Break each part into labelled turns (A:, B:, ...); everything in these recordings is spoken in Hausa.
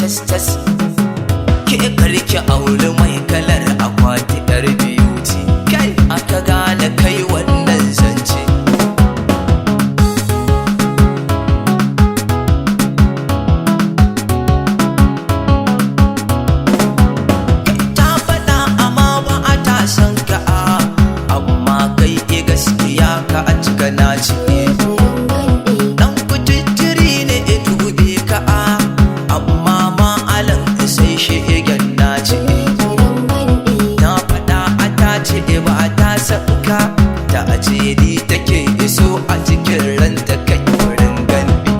A: tas ke karki aure mai kalar akwati yar beauty kai aka gane kai wannan zance ta faɗa amma ba a ta san ka amma kai ke gaskiya ka a cika naci saka ta ajiyar take iso a cikin ranta kai wurin gandi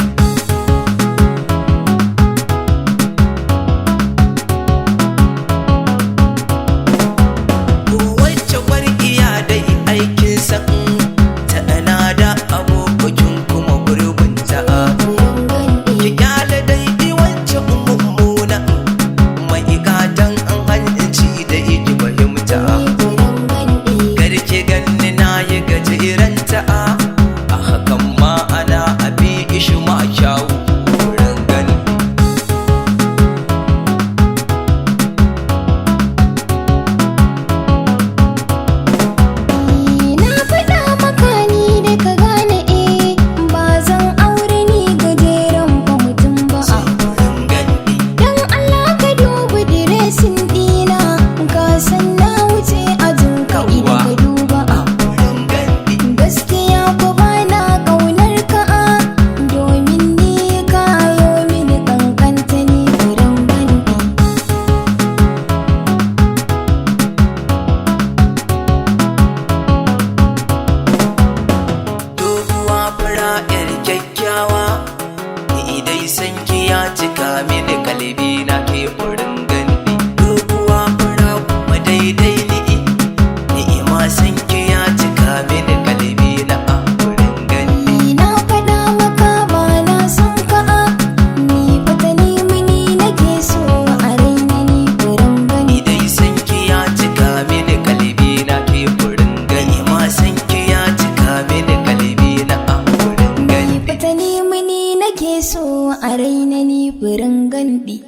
A: wacce warkiya dai aikin sa ta ana da abokin kuma gurbin ta ki kyale dai wacce mummuna mai gatan an hanci da yake fahimta a hakan ma ana abi ishi ma kyawu wurin gani
B: na faɗa maka ni da ka gane ba zan aure ni gajeren ba mutum ba dan Allah ka duba diresin dina ka san na wuce ajin ka idan ka duba gaskiya ko bana kaunar ka domin ni kayo mini kankanta ni furen gandi
A: doguwa fara yar kyakkyawa ni dai san ki ya cika mini kalbi na ke furen gandi doguwa fara kuma daidai ni ma san ki ya cika mini kalbi na
B: na faɗa maka ba na son ka ni fata ni mini nake so a raina ni furen gandi
A: dai san ki ya cika mini kalbi na ke furen gani ma san ki ya cika mini kalbi na furen gani
B: fata ni mini nake so a raina ni furen gandi